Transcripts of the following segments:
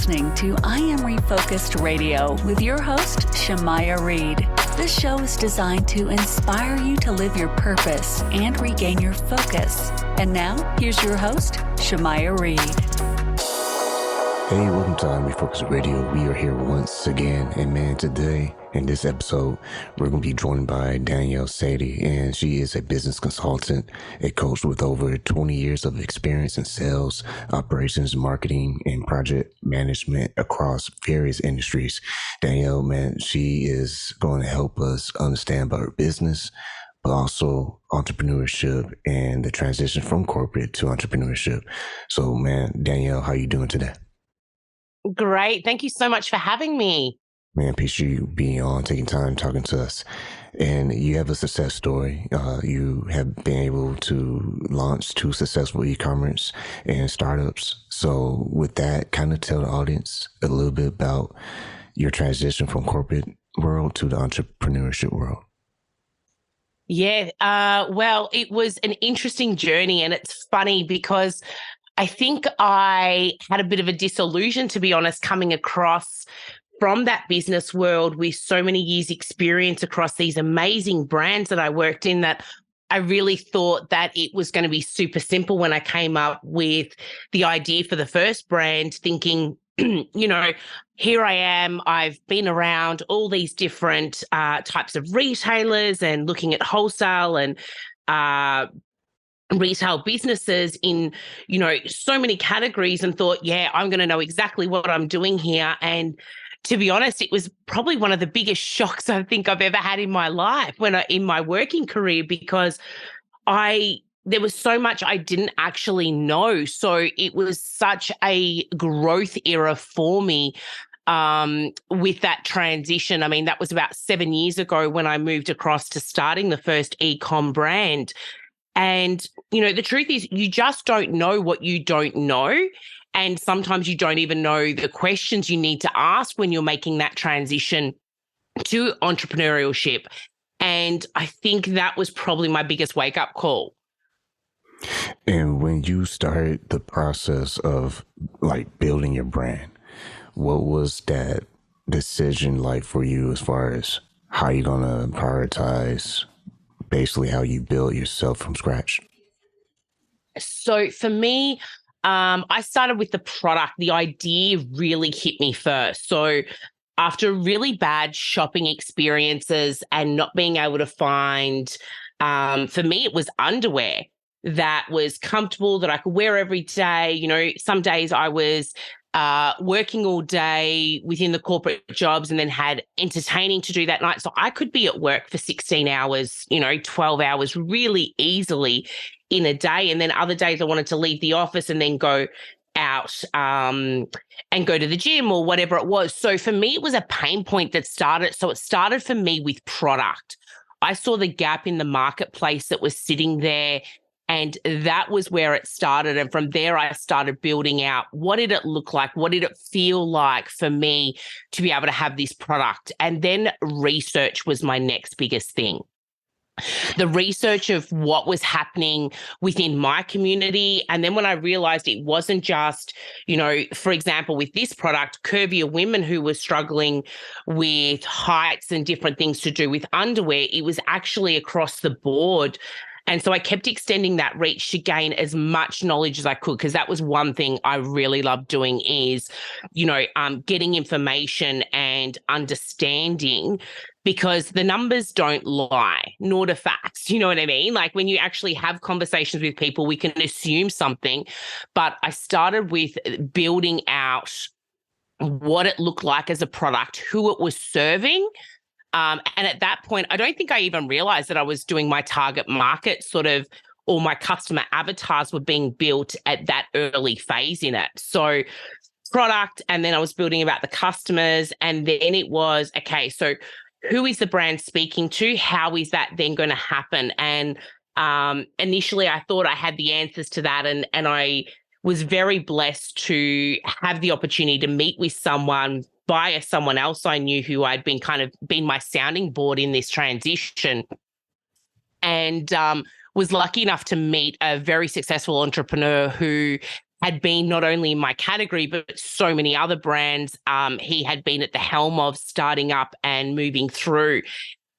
listening to I Am Refocused Radio with your host, Shamaya Reed. This show is designed to inspire you to live your purpose and regain your focus. And now, here's your host, Shamaya Reed. Hey, welcome to I Am Refocused Radio. We are here once again, and man, today in this episode, we're going to be joined by Danielle Sady, and she is a business consultant, a coach with over 20 years of experience in sales, operations, marketing, and project management across various industries. Danielle, man, she is going to help us understand about her business, but also entrepreneurship and the transition from corporate to entrepreneurship. So, man, Danielle, how are you doing today? Great. Thank you so much for having me. Man, appreciate you being on, taking time, talking to us. And you have a success story. You have been able to launch 2 successful e-commerce and startups. So with that, kind of tell the audience a little bit about your transition from corporate world to the entrepreneurship world. Yeah. Well, it was an interesting journey, and it's funny because I think I had a bit of a disillusion, to be honest, coming across from that business world with so many years experience across these amazing brands that I worked in, that I really thought that it was going to be super simple when I came up with the idea for the first brand, thinking, here I am, I've been around all these different types of retailers and looking at wholesale and retail businesses in, so many categories, and thought, yeah, I'm going to know exactly what I'm doing here. And to be honest, it was probably one of the biggest shocks I think I've ever had in my life in my working career, because there was so much I didn't actually know. So it was such a growth era for me with that transition. I mean, that was about 7 years ago when I moved across to starting the first e-com brand. And, the truth is, you just don't know what you don't know. And sometimes you don't even know the questions you need to ask when you're making that transition to entrepreneurship. And I think that was probably my biggest wake-up call. And when you started the process of building your brand, what was that decision like for you as far as how you're going to prioritize basically how you build yourself from scratch? So for me, I started with the product. The idea really hit me first. So after really bad shopping experiences and not being able to find, for me, it was underwear that was comfortable, that I could wear every day. Some days I was working all day within the corporate jobs and then had entertaining to do that night. So I could be at work for 16 hours, 12 hours really easily in a day. And then other days I wanted to leave the office and then go out and go to the gym or whatever it was. So for me, it was a pain point that started. So it started for me with product. I saw the gap in the marketplace that was sitting there, and that was where it started. And from there, I started building out, what did it look like? What did it feel like for me to be able to have this product? And then research was my next biggest thing. The research of what was happening within my community. And then when I realized it wasn't just, for example, with this product, curvier women who were struggling with heights and different things to do with underwear, it was actually across the board. And so I kept extending that reach to gain as much knowledge as I could, because that was one thing I really loved doing is, getting information and understanding, because the numbers don't lie, nor do facts. You know what I mean? Like when you actually have conversations with people, we can assume something. But I started with building out what it looked like as a product, who it was serving. And at that point, I don't think I even realized that I was doing my target market or my customer avatars were being built at that early phase in it. So product, and then I was building about the customers, and then it was, okay, so who is the brand speaking to? How is that then going to happen? And initially I thought I had the answers to that, and I was very blessed to have the opportunity to meet with someone via someone else I knew who I'd been my sounding board in this transition, and was lucky enough to meet a very successful entrepreneur who had been not only in my category, but so many other brands he had been at the helm of starting up and moving through.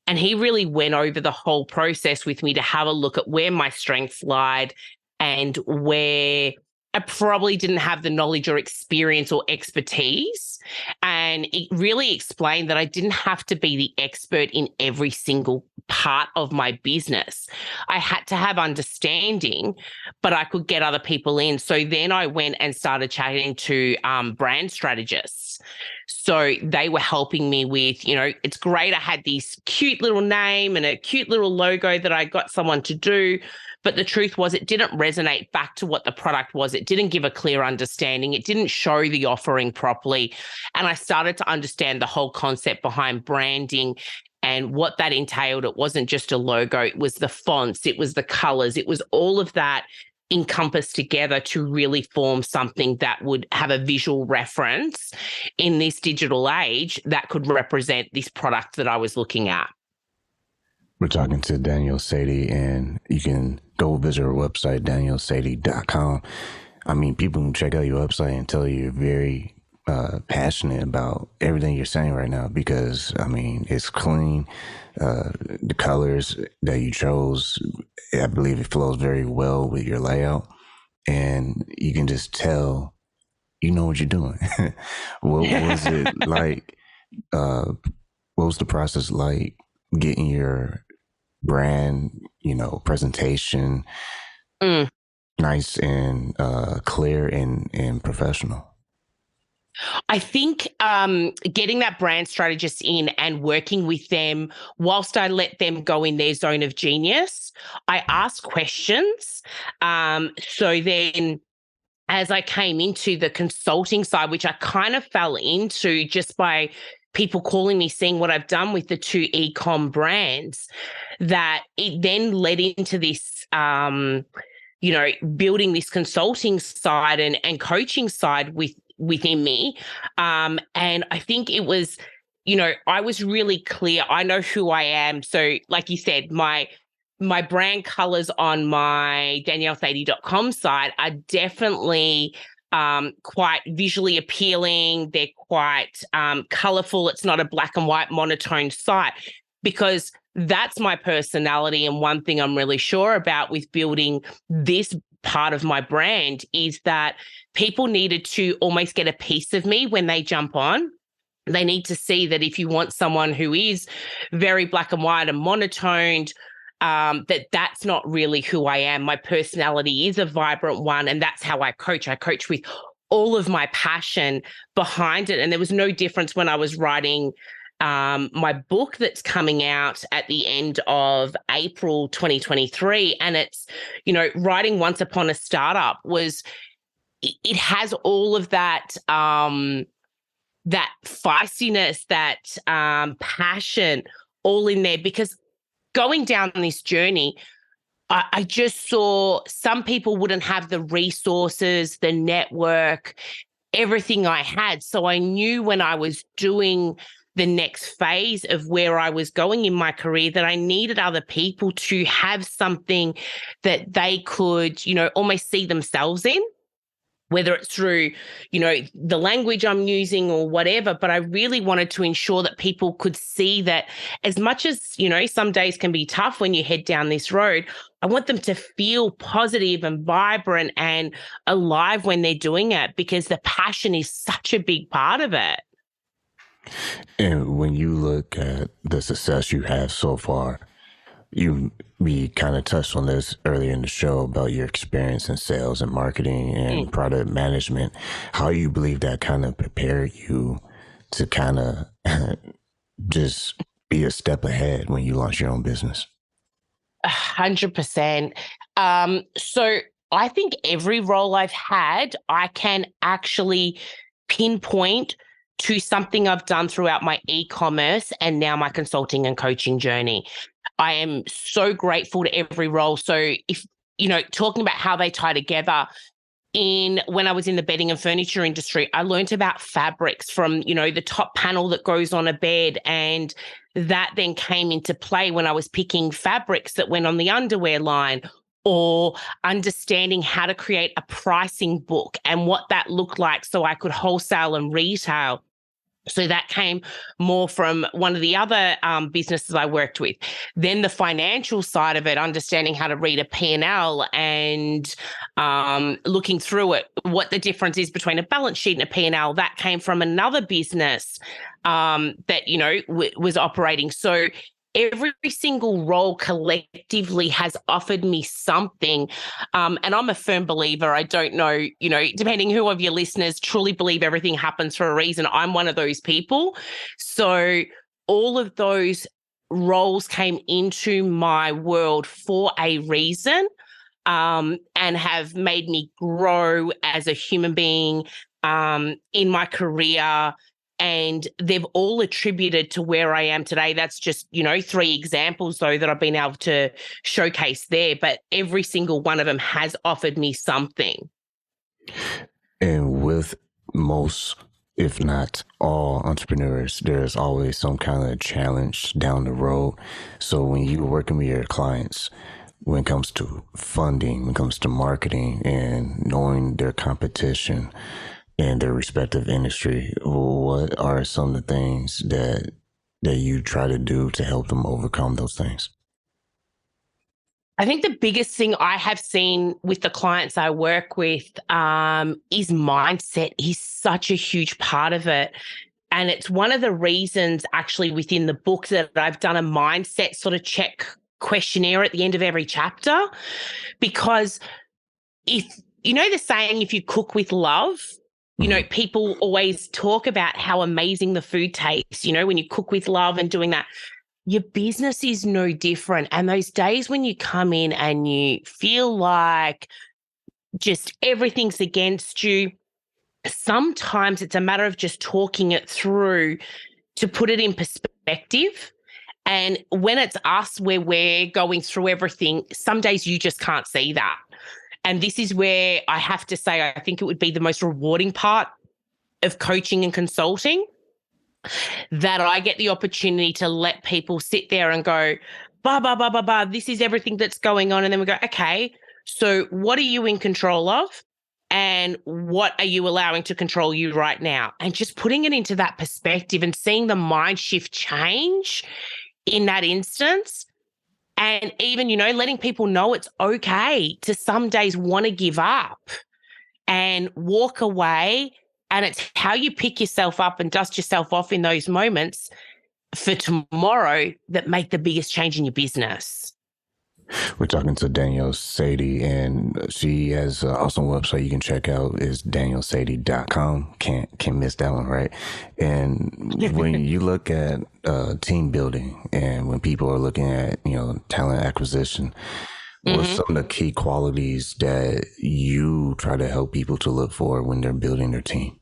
And he really went over the whole process with me to have a look at where my strengths lied and where I probably didn't have the knowledge or experience or expertise. And it really explained that I didn't have to be the expert in every single part of my business. I had to have understanding, but I could get other people in. So then I went and started chatting to brand strategists. So they were helping me with, it's great. I had this cute little name and a cute little logo that I got someone to do. But the truth was it didn't resonate back to what the product was. It didn't give a clear understanding. It didn't show the offering properly. And I started to understand the whole concept behind branding and what that entailed. It wasn't just a logo. It was the fonts. It was the colors. It was all of that encompassed together to really form something that would have a visual reference in this digital age that could represent this product that I was looking at. We're talking to Danielle Sady, and you can go visit her website, daniellesady.com. I mean, people can check out your website and tell you you're very passionate about everything you're saying right now because, I mean, it's clean. The colors that you chose, I believe it flows very well with your layout. And you can just tell you know what you're doing. What was it like? What was the process like getting your brand, presentation nice and clear and professional? I think getting that brand strategist in and working with them whilst I let them go in their zone of genius, I asked questions. So then as I came into the consulting side, which I kind of fell into just by people calling me, seeing what I've done with the 2 e-com brands, that it then led into this, building this consulting side and coaching side within me. And I think it was, I was really clear. I know who I am. So like you said, my brand colors on my daniellesady.com site are definitely quite visually appealing. They're quite colorful. It's not a black and white monotone site because that's my personality. And one thing I'm really sure about with building this part of my brand is that people needed to almost get a piece of me when they jump on. They need to see that if you want someone who is very black and white and monotoned, that's not really who I am. My personality is a vibrant one, and that's how I coach. I coach with all of my passion behind it. And there was no difference when I was writing my book that's coming out at the end of April 2023. And it's, writing Once Upon a Startup it has all of that, that feistiness, that passion all in there, because going down this journey, I just saw some people wouldn't have the resources, the network, everything I had. So I knew when I was doing the next phase of where I was going in my career that I needed other people to have something that they could, almost see themselves in, whether it's through, the language I'm using or whatever. But I really wanted to ensure that people could see that as much as, some days can be tough when you head down this road, I want them to feel positive and vibrant and alive when they're doing it, because the passion is such a big part of it. And when you look at the success you have so far, we kind of touched on this earlier in the show about your experience in sales and marketing and product management. How you believe that kind of prepared you to kind of just be a step ahead when you launch your own business? 100%. So I think every role I've had, I can actually pinpoint to something I've done throughout my e-commerce and now my consulting and coaching journey. I am so grateful to every role. So if, talking about how they tie together, when I was in the bedding and furniture industry, I learned about fabrics from, the top panel that goes on a bed. And that then came into play when I was picking fabrics that went on the underwear line, or understanding how to create a pricing book and what that looked like so I could wholesale and retail. So that came more from one of the other businesses I worked with. Then the financial side of it, understanding how to read a P&L and looking through it, what the difference is between a balance sheet and a P&L, that came from another business that, was operating. So every single role collectively has offered me something. And I'm a firm believer. I don't know, depending who of your listeners truly believe everything happens for a reason. I'm one of those people. So all of those roles came into my world for a reason, and have made me grow as a human being in my career. And they've all attributed to where I am today. That's just, 3 examples, though, that I've been able to showcase there. But every single one of them has offered me something. And with most, if not all entrepreneurs, there's always some kind of challenge down the road. So when you're working with your clients, when it comes to funding, when it comes to marketing and knowing their competition in their respective industry, what are some of the things that you try to do to help them overcome those things? I think the biggest thing I have seen with the clients I work with is mindset is such a huge part of it. And it's one of the reasons actually within the book that I've done a mindset sort of check questionnaire at the end of every chapter, because if, the saying, if you cook with love, people always talk about how amazing the food tastes, when you cook with love and doing that. Your business is no different. And those days when you come in and you feel like just everything's against you, sometimes it's a matter of just talking it through to put it in perspective. And when it's us where we're going through everything, some days you just can't see that. And this is where I have to say, I think it would be the most rewarding part of coaching and consulting, that I get the opportunity to let people sit there and go, this is everything that's going on. And then we go, okay, so what are you in control of? And what are you allowing to control you right now? And just putting it into that perspective and seeing the mind shift change in that instance. And even, letting people know it's okay to some days want to give up and walk away. And it's how you pick yourself up and dust yourself off in those moments for tomorrow that make the biggest change in your business. We're talking to Danielle Sady, and she has an awesome website you can check out. Is daniellesady.com. Can't miss that one, right? And when you look at team building, and when people are looking at talent acquisition, what are some of the key qualities that you try to help people to look for when they're building their team?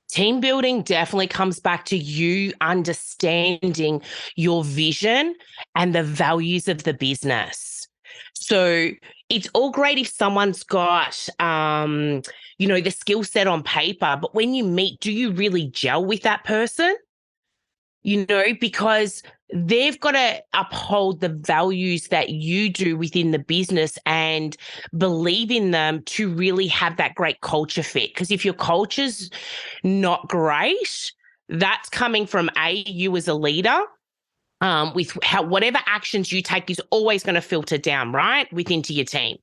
Team building definitely comes back to you understanding your vision and the values of the business. So it's all great if someone's got, the skill set on paper, but when you meet, do you really gel with that person? Because they've got to uphold the values that you do within the business and believe in them to really have that great culture fit. Because if your culture's not great, that's coming from you as a leader, with whatever actions you take is always going to filter down, right, into your team.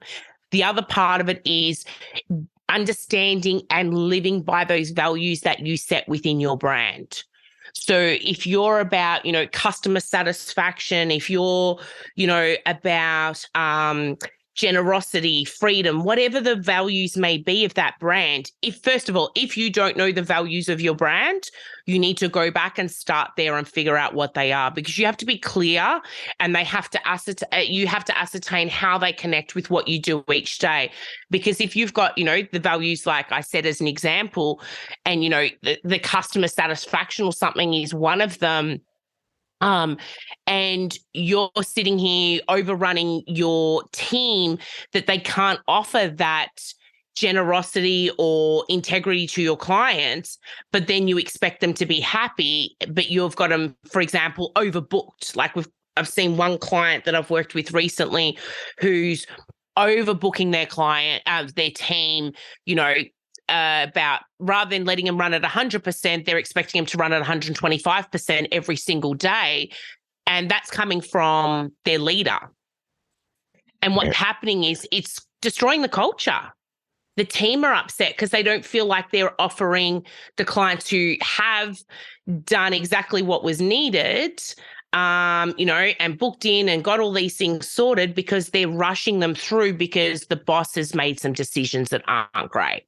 The other part of it is understanding and living by those values that you set within your brand. So if you're about, customer satisfaction, if you're, about generosity, freedom, whatever the values may be of that brand, if you don't know the values of your brand, you need to go back and start there and figure out what they are, because you have to be clear and you have to ascertain how they connect with what you do each day. Because if you've got, the values, like I said, as an example, and, the customer satisfaction or something is one of them, and you're sitting here overrunning your team that they can't offer that generosity or integrity to your clients, but then you expect them to be happy, but you've got them, for example, overbooked, like with I've seen one client that I've worked with recently who's overbooking their team, about rather than letting them run at 100%, they're expecting them to run at 125% every single day. And that's coming from their leader. And what's happening is it's destroying the culture. The team are upset because they don't feel like they're offering the clients who have done exactly what was needed, and booked in and got all these things sorted, because they're rushing them through because the boss has made some decisions that aren't great.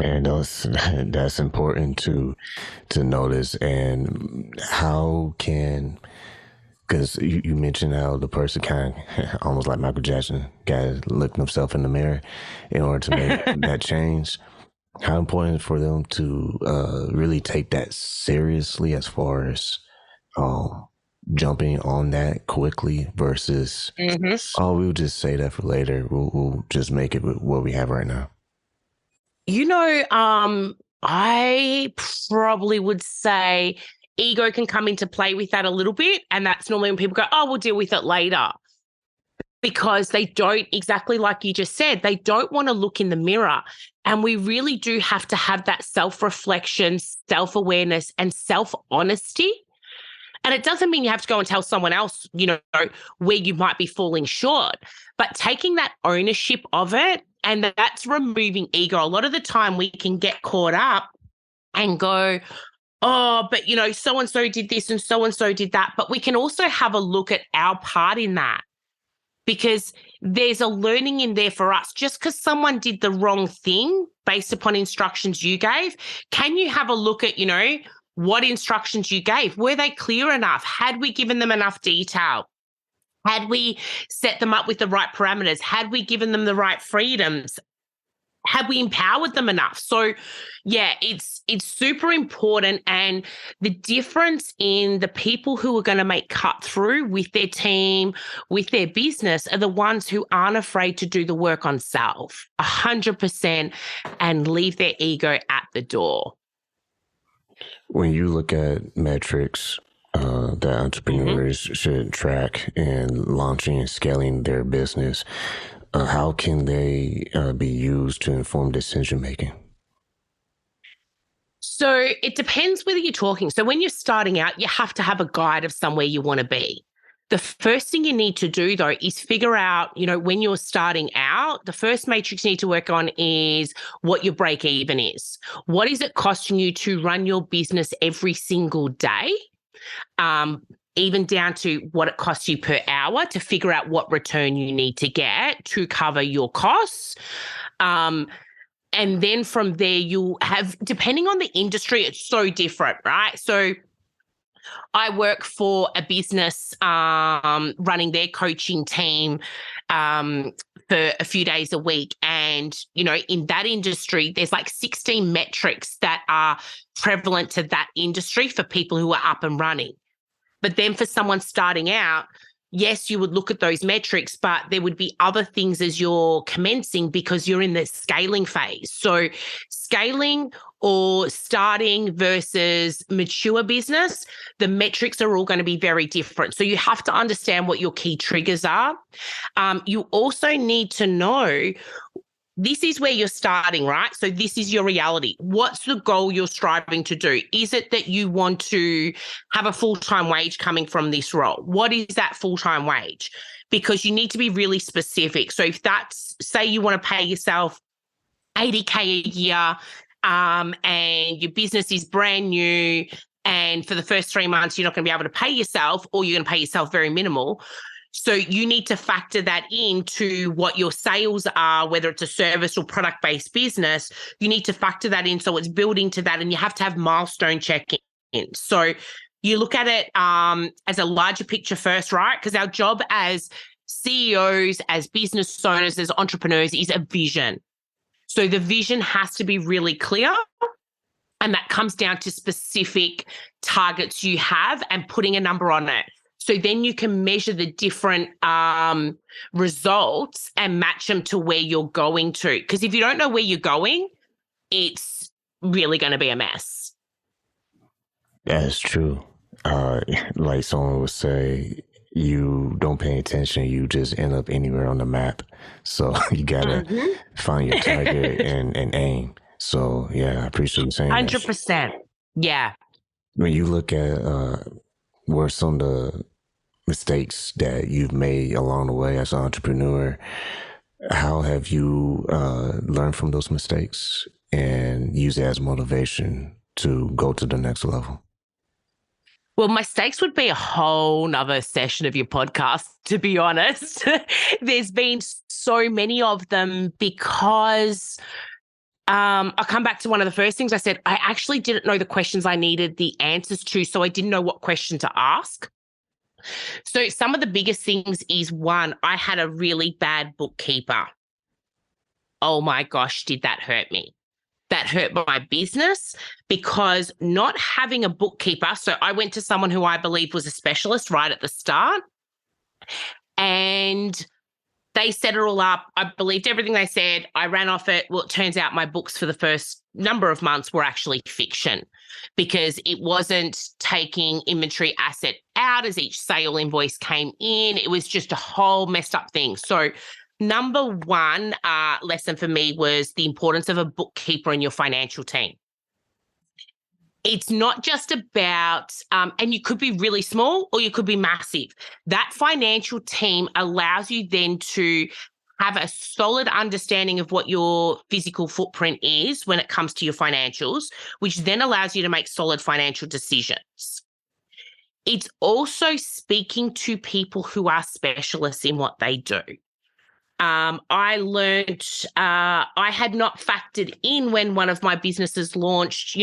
And that's important to notice. And how can, because you mentioned how the person kind of almost like Michael Jackson, got to look himself in the mirror in order to make that change. How important for them to really take that seriously as far as jumping on that quickly versus, we'll just say that for later. We'll just make it what we have right now. I probably would say ego can come into play with that a little bit. And that's normally when people go, oh, we'll deal with it later. Because they don't, exactly like you just said, they don't want to look in the mirror. And we really do have to have that self-reflection, self-awareness, and self-honesty. And it doesn't mean you have to go and tell someone else, where you might be falling short, but taking that ownership of it, and that's removing ego. A lot of the time we can get caught up and go, oh, but, so-and-so did this and so-and-so did that. But we can also have a look at our part in that, because there's a learning in there for us. Just because someone did the wrong thing based upon instructions you gave, can you have a look at, what instructions you gave? Were they clear enough? Had we given them enough detail? Had we set them up with the right parameters? Had we given them the right freedoms? Had we empowered them enough? So, yeah, it's super important. And the difference in the people who are going to make cut through with their team, with their business, are the ones who aren't afraid to do the work on self 100% and leave their ego at the door. When you look at metrics that entrepreneurs should track in launching and scaling their business, how can they be used to inform decision making? So it depends whether you're talking. So when you're starting out, you have to have a guide of somewhere you want to be. The first thing you need to do, though, is figure out, when you're starting out, the first matrix you need to work on is what your break even is. What is it costing you to run your business every single day? Even down to what it costs you per hour, to figure out what return you need to get to cover your costs. And then from there, you'll have, depending on the industry, it's so different, right? So I work for a business running their coaching team for a few days a week. And, in that industry, there's like 16 metrics that are prevalent to that industry for people who are up and running. But then for someone starting out, yes, you would look at those metrics, but there would be other things as you're commencing because you're in the scaling phase. So scaling or starting versus mature business, the metrics are all going to be very different. So you have to understand what your key triggers are. You also need to know, this is where you're starting, right? So this is your reality. What's the goal you're striving to do? Is it that you want to have a full-time wage coming from this role? What is that full-time wage? Because you need to be really specific. So if that's, say you want to pay yourself $80K a year, and your business is brand new, and for the first 3 months, you're not going to be able to pay yourself, or you're going to pay yourself very minimal. So you need to factor that into what your sales are, whether it's a service or product-based business. You need to factor that in so it's building to that, and you have to have milestone check-in. So you look at it as a larger picture first, right? Because our job as CEOs, as business owners, as entrepreneurs is a vision. So the vision has to be really clear, and that comes down to specific targets you have and putting a number on it. So then you can measure the different results and match them to where you're going to. Because if you don't know where you're going, it's really going to be a mess. That's true. Uh, like someone would say, you don't pay attention, you just end up anywhere on the map. So you gotta find your target and aim. So yeah, I appreciate you saying that. 100%. Yeah. When you look at what are some of the mistakes that you've made along the way as an entrepreneur, how have you learned from those mistakes and use it as motivation to go to the next level? Well, mistakes would be a whole nother session of your podcast, to be honest. There's been so many of them because I'll come back to one of the first things I said. I actually didn't know the questions I needed the answers to, so I didn't know what question to ask. So some of the biggest things is, one, I had a really bad bookkeeper. Oh my gosh, did that hurt me? That hurt my business because not having a bookkeeper. So I went to someone who I believe was a specialist right at the start, and they set it all up. I believed everything they said. I ran off it. Well, it turns out my books for the first number of months were actually fiction because it wasn't taking inventory asset out as each sale invoice came in. It was just a whole messed up thing. So number one lesson for me was the importance of a bookkeeper in your financial team. It's not just about, and you could be really small or you could be massive. That financial team allows you then to have a solid understanding of what your physical footprint is when it comes to your financials, which then allows you to make solid financial decisions. It's also speaking to people who are specialists in what they do. I learned I had not factored in when one of my businesses launched,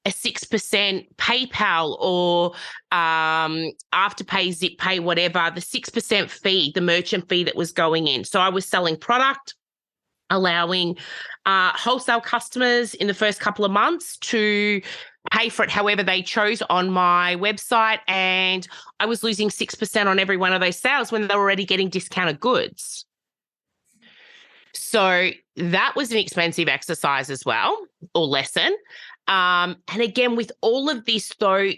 a 6% PayPal or Afterpay, Zip Pay, whatever, the 6% fee, the merchant fee that was going in. So I was selling product, allowing wholesale customers in the first couple of months to pay for it however they chose on my website, and I was losing 6% on every one of those sales when they were already getting discounted goods. So that was an expensive exercise as well, or lesson. And again, with all of this, though,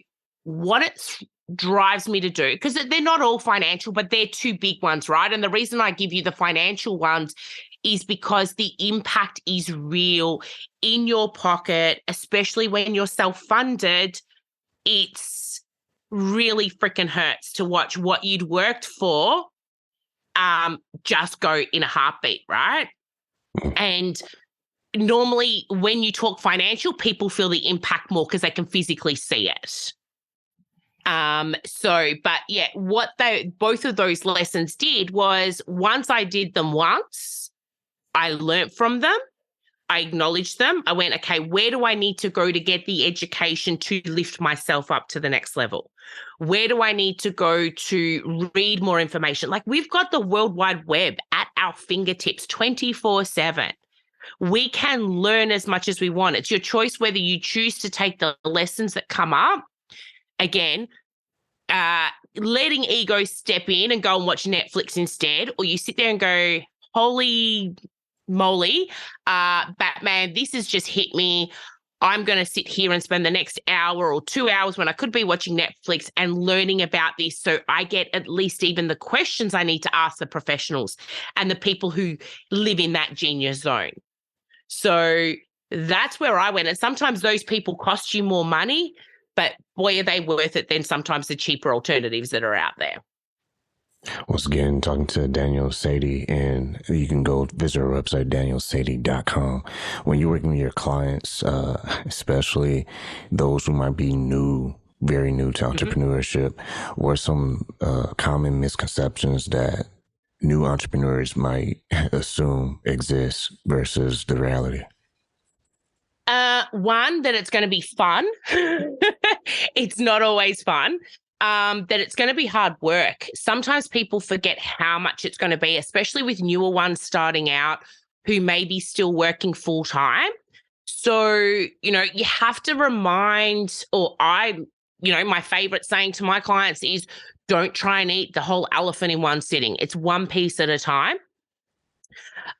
what it drives me to do, because they're not all financial, but they're two big ones, right? And the reason I give you the financial ones is because the impact is real in your pocket, especially when you're self-funded. It's really freaking hurts to watch what you'd worked for just go in a heartbeat, right? And normally when you talk financial, people feel the impact more because they can physically see it. But yeah, what both of those lessons did was once I did them once, I learned from them. I acknowledged them. I went, okay, where do I need to go to get the education to lift myself up to the next level? Where do I need to go to read more information? Like, we've got the World Wide Web at our fingertips 24/7. We can learn as much as we want. It's your choice whether you choose to take the lessons that come up. Again, letting ego step in and go and watch Netflix instead, or you sit there and go, holy moly, Batman, this has just hit me. I'm going to sit here and spend the next hour or 2 hours when I could be watching Netflix and learning about this, so I get at least even the questions I need to ask the professionals and the people who live in that genius zone. So that's where I went. And sometimes those people cost you more money, but boy, are they worth it than sometimes the cheaper alternatives that are out there. Once again, talking to Danielle Sady, and you can go visit our website, daniellesady.com. When you're working with your clients, especially those who might be new, very new to entrepreneurship, what are some common misconceptions that new entrepreneurs might assume exist versus the reality? One, that it's going to be fun. It's not always fun. That it's going to be hard work. Sometimes people forget how much it's going to be, especially with newer ones starting out who may be still working full time. So, you have to remind, my favorite saying to my clients is, don't try and eat the whole elephant in one sitting. It's one piece at a time.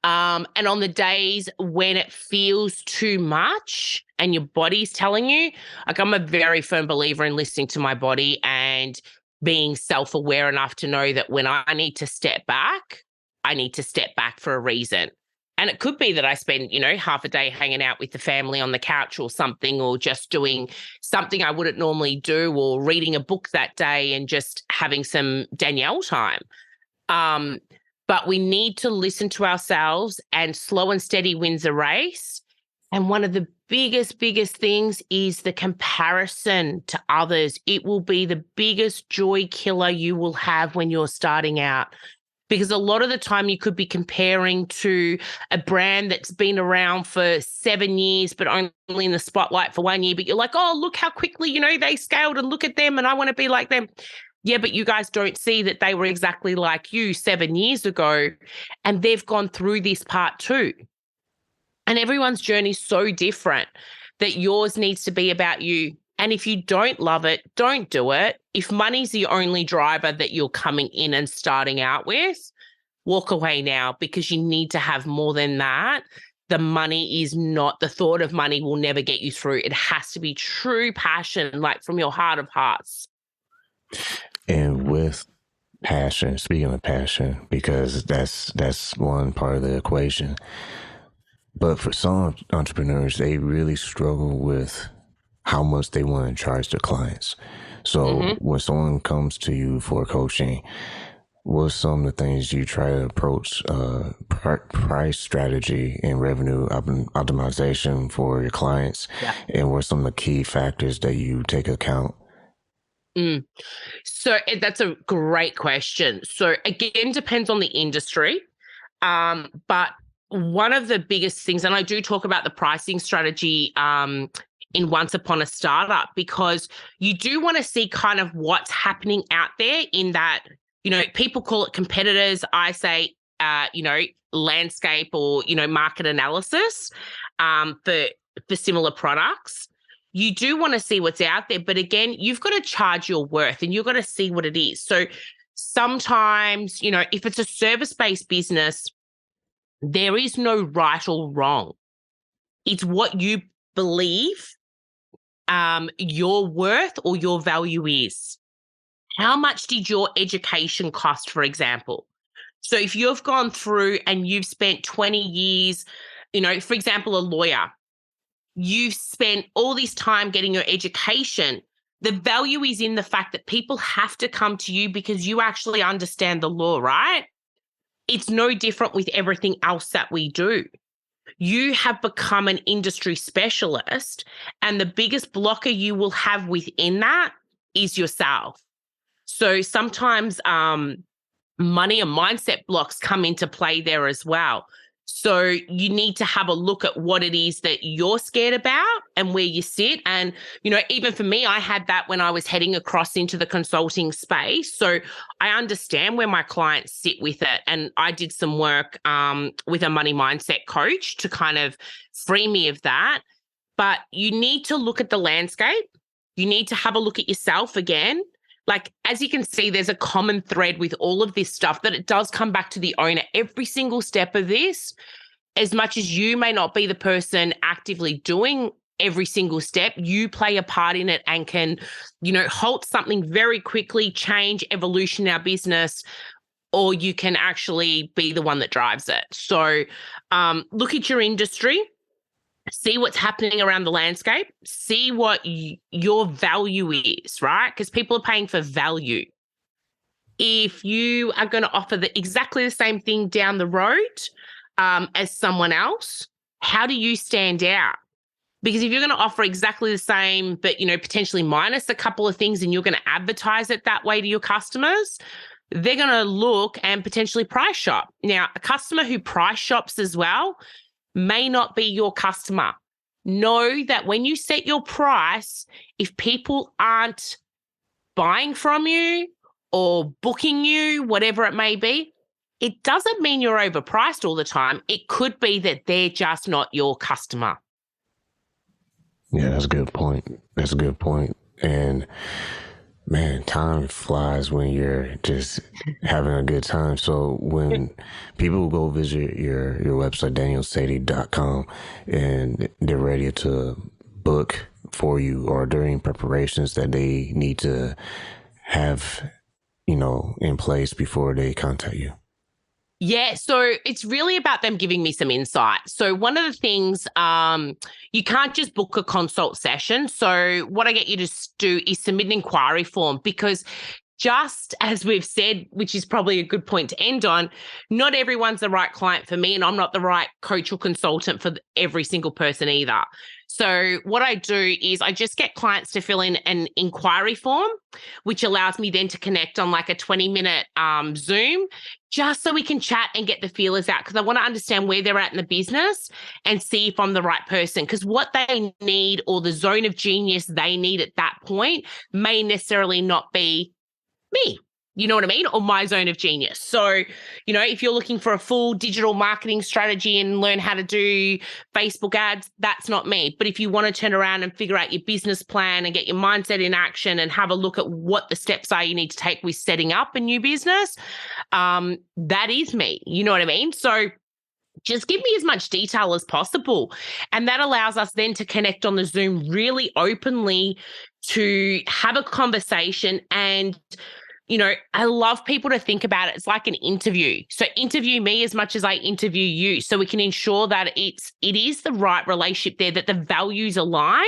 And on the days when it feels too much and your body's telling you, like, I'm a very firm believer in listening to my body and being self-aware enough to know that when I need to step back, I need to step back for a reason. And it could be that I spend, half a day hanging out with the family on the couch or something, or just doing something I wouldn't normally do, or reading a book that day and just having some Danielle time. But we need to listen to ourselves, and slow and steady wins a race. And one of the biggest things is the comparison to others. It will be the biggest joy killer you will have when you're starting out. Because a lot of the time you could be comparing to a brand that's been around for 7 years, but only in the spotlight for 1 year. But you're like, oh, look how quickly, they scaled, and look at them, and I want to be like them. Yeah, but you guys don't see that they were exactly like you 7 years ago, and they've gone through this part too. And everyone's journey is so different that yours needs to be about you. And if you don't love it, don't do it. If money's the only driver that you're coming in and starting out with, walk away now, because you need to have more than that. The money is not, the thought of money will never get you through. It has to be true passion, like from your heart of hearts. And with passion, speaking of passion, because that's one part of the equation. But for some entrepreneurs, they really struggle with how much they want to charge their clients. So when someone comes to you for coaching, what's some of the things you try to approach price strategy and revenue optimization for your clients? Yeah. And what are some of the key factors that you take account? So that's a great question. So again, depends on the industry. But one of the biggest things, and I do talk about the pricing strategy in Once Upon a Startup, because you do want to see kind of what's happening out there in that, people call it competitors. I say, landscape or, market analysis for similar products. You do want to see what's out there. But again, you've got to charge your worth, and you've got to see what it is. So sometimes, if it's a service-based business, there is no right or wrong. It's what you believe your worth or your value is. How much did your education cost, for example? So if you've gone through and you've spent 20 years, for example, a lawyer, you've spent all this time getting your education, the value is in the fact that people have to come to you because you actually understand the law, right? It's no different with everything else that we do. You have become an industry specialist, and the biggest blocker you will have within that is yourself. So sometimes money and mindset blocks come into play there as well. So you need to have a look at what it is that you're scared about and where you sit. And, even for me, I had that when I was heading across into the consulting space. So I understand where my clients sit with it. And I did some work with a money mindset coach to kind of free me of that. But you need to look at the landscape. You need to have a look at yourself again. Like, as you can see, there's a common thread with all of this stuff, that it does come back to the owner. Every single step of this, as much as you may not be the person actively doing every single step, you play a part in it and can, halt something very quickly, change evolution in our business, or you can actually be the one that drives it. So look at your industry. See what's happening around the landscape, see what your value is, right? Because people are paying for value. If you are going to offer exactly the same thing down the road as someone else, how do you stand out? Because if you're going to offer exactly the same, but, potentially minus a couple of things, and you're going to advertise it that way to your customers, they're going to look and potentially price shop. Now, a customer who price shops as well may not be your customer. Know that when you set your price, if people aren't buying from you or booking you, whatever it may be, it doesn't mean you're overpriced all the time. It could be that they're just not your customer. Yeah, that's a good point. And man, time flies when you're just having a good time. So when people go visit your website, daniellesady.com, and they're ready to book for you, or during preparations that they need to have, in place before they contact you? Yeah, so it's really about them giving me some insight. So one of the things, you can't just book a consult session. So what I get you to do is submit an inquiry form, because just as we've said, which is probably a good point to end on, not everyone's the right client for me, and I'm not the right coach or consultant for every single person either. So what I do is I just get clients to fill in an inquiry form, which allows me then to connect on like a 20-minute Zoom, just so we can chat and get the feelers out, because I want to understand where they're at in the business and see if I'm the right person, because what they need, or the zone of genius they need at that point, may necessarily not be me, you know what I mean? Or my zone of genius. So, if you're looking for a full digital marketing strategy and learn how to do Facebook ads, that's not me. But if you want to turn around and figure out your business plan and get your mindset in action and have a look at what the steps are you need to take with setting up a new business, that is me. You know what I mean? So just give me as much detail as possible. And that allows us then to connect on the Zoom really openly, to have a conversation. And I love people to think about it. It's like an interview. So interview me as much as I interview you, so we can ensure that it is the right relationship there, that the values align.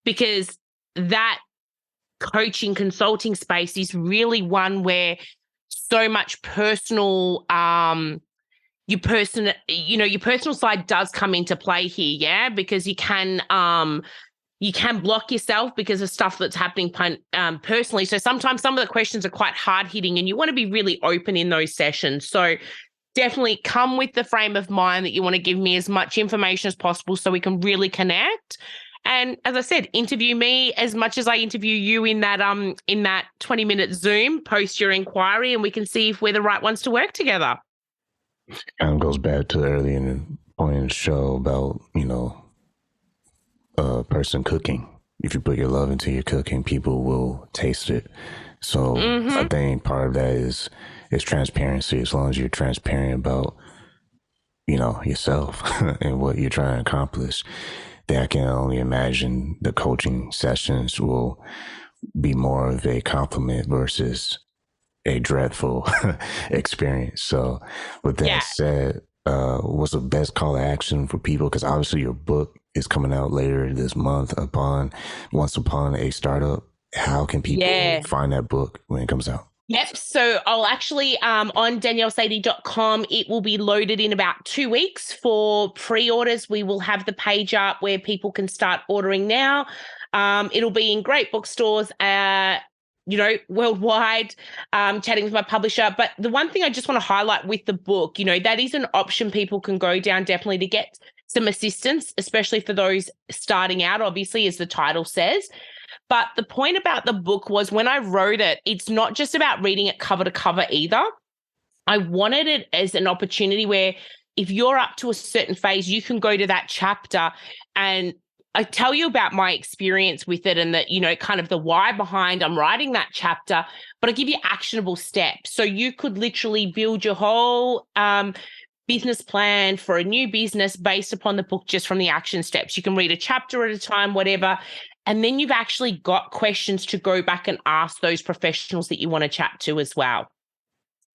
Because that coaching consulting space is really one where so much personal, your personal side does come into play here. Yeah. Because you can block yourself because of stuff that's happening personally. So sometimes some of the questions are quite hard hitting, and you want to be really open in those sessions. So definitely come with the frame of mind that you want to give me as much information as possible so we can really connect. And as I said, interview me as much as I interview you in that 20-minute Zoom. Post your inquiry and we can see if we're the right ones to work together. Kind of goes back to earlier in the point of the show about, a person cooking. If you put your love into your cooking, people will taste it. So I think part of that is transparency. As long as you're transparent about, yourself and what you're trying to accomplish, then I can only imagine the coaching sessions will be more of a compliment versus a dreadful experience. So with that said, what's the best call to action for people? Because obviously your book is coming out later this month. Once upon a startup, how can people find that book when it comes out? Yep. So I'll actually, on daniellesady.com, it will be loaded in about 2 weeks for pre-orders. We will have the page up where people can start ordering now. It'll be in great bookstores, worldwide, chatting with my publisher. But the one thing I just want to highlight with the book, that is an option people can go down definitely to get some assistance, especially for those starting out, obviously, as the title says. But the point about the book was, when I wrote it, it's not just about reading it cover to cover either. I wanted it as an opportunity where if you're up to a certain phase, you can go to that chapter and I tell you about my experience with it and that, kind of the why behind I'm writing that chapter, but I give you actionable steps. So you could literally build your whole business plan for a new business based upon the book, just from the action steps. You can read a chapter at a time, whatever. And then you've actually got questions to go back and ask those professionals that you want to chat to as well.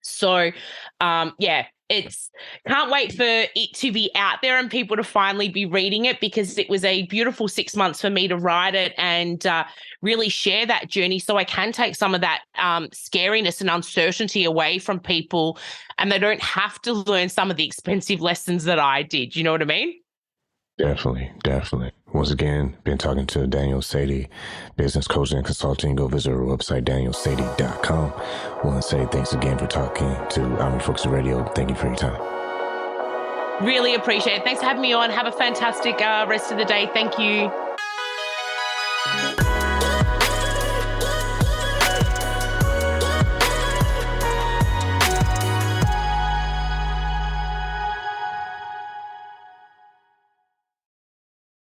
So, it's can't wait for it to be out there and people to finally be reading it, because it was a beautiful 6 months for me to write it and really share that journey, so I can take some of that scariness and uncertainty away from people, and they don't have to learn some of the expensive lessons that I did. You know what I mean? Definitely. Once again, been talking to Danielle Sady, business coaching and consulting. Go visit her website, daniellesady.com. I want to say thanks again for talking to OmniFocus Radio. Thank you for your time. Really appreciate it. Thanks for having me on. Have a fantastic rest of the day. Thank you.